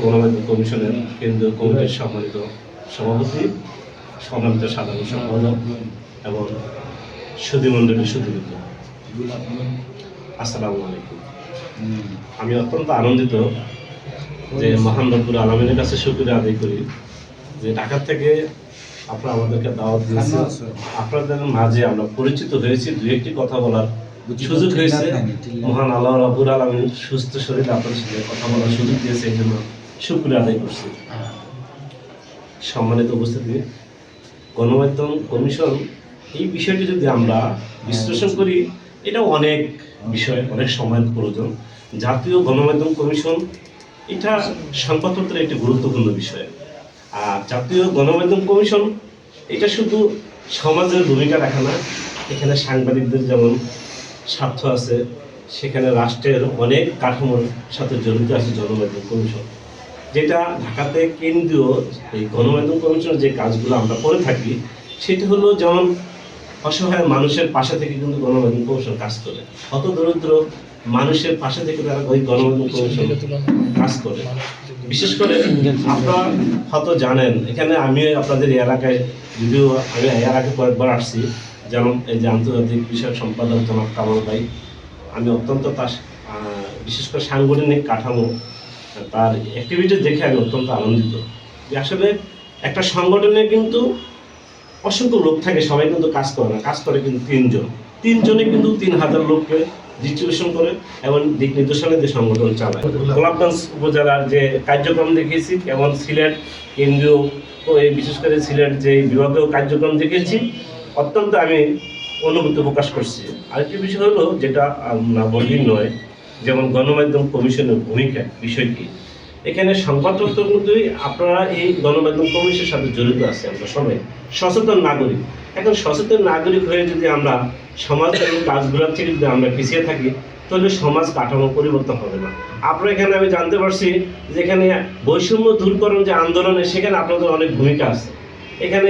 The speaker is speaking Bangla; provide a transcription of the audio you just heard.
গণমাধ্যম কমিশনের কেন্দ্রীয় কমিটির সম্মানিত সভাপতি, সম্মানিত সাধারণ সম্পাদক এবং সুধীমণ্ডলীর সুধীবৃন্দ, আসসালামু আলাইকুম। আমি অত্যন্ত আনন্দিত যে মহান রব্বুল আলামিনের কাছে শুকরিয়া আদায় করি যে ঢাকা থেকে আপনারা আমাদেরকে দাওয়াত দিয়েছেন। আপনাদের মাঝে আমরা পরিচিত হয়েছি, দু একটি কথা বলার সুযোগ হয়েছে। মহান আল্লাহ রাব্বুল আলামিন সুস্থ শরীরে আপনাদের সাথে কথা বলার সুযোগ দিয়েছে, এই জন্য শুকরিয়া আদায় করছি। সম্মানিত উপস্থিতি, গণমাধ্যম কমিশন এই বিষয়টি যদি আমরা বিশ্লেষণ করি, এটা অনেক বিষয়, অনেক সময়ের প্রয়োজন। জাতীয় গণমাধ্যম কমিশন এটা সংবাদপত্রের একটি গুরুত্বপূর্ণ বিষয়। আর জাতীয় গণমাধ্যম কমিশন এটা শুধু সমাজের ভূমিকা রাখে না, এখানে সাংবাদিকদের যেমন স্বার্থ আছে, সেখানে রাষ্ট্রের অনেক কাঠামোর সাথে জড়িত আছে গণমাধ্যম কমিশন। যেটা ঢাকাতে কেন্দ্রীয় এই গণমাধ্যম কমিশনের যে কাজগুলো আমরা করে থাকি, সেটা হলো যেমন অসহায় মানুষের পাশে থেকে কিন্তু গণমাধ্যম কমিশন কাজ করে, হত দরিদ্র মানুষের পাশে থেকে তারা ওই গণমাধ্যম কমিশন কাজ করে। বিশেষ করে আপনারা হয়তো জানেন, এখানে আমি আপনাদের এলাকায়, যদিও আমি এর আগে কয়েকবার আসছি, যেমন এই যে আন্তর্জাতিক বিষয়ক সম্পাদক জনাব কামাল ভাই, আমি অত্যন্ত তার বিশেষ করে সাংগঠনিক কাঠামো, তার অ্যাক্টিভিটি দেখে আমি অত্যন্ত আনন্দিত যে আসলে একটা সংগঠনে কিন্তু অসংখ্য লোক থাকে, সবাই কিন্তু কাজ করে না, কাজ করে কিন্তু তিনজনে কিন্তু 3000 লোককে ডিস্ট্রিবিউশন করে এবং দিক নির্দেশনা দিয়ে সংগঠন চালায়। গোলাপগঞ্জ উপজেলার যে কার্যক্রম দেখেছি, এবং সিলেট কেন্দ্রীয় বিশেষ করে সিলেট যে বিভাগীয় কার্যক্রম দেখেছি, অত্যন্ত আমি অনুভূতি প্রকাশ করছি। আরেকটি বিষয় হলো যেটা না বললেই নয়, যেমন গণমাধ্যম কমিশনের ভূমিকা বিষয়টি। এখানে সংবাদপত্র কিন্তু আপনারা এই গণমাধ্যম কমিশনের সাথে জড়িত আছে, আমরা সবাই সচেতন নাগরিক। এখন সচেতন নাগরিক হয়ে যদি আমরা সমাজের কাজগুলোর থেকে যদি আমরা পিছিয়ে থাকি, তাহলে সমাজ কাঠামো পরিবর্তন হবে না। আপনারা এখানে আমি জানতে পারছি যে এখানে বৈষম্য দূরকরণ যে আন্দোলনে, সেখানে আপনাদের অনেক ভূমিকা আছে। এখানে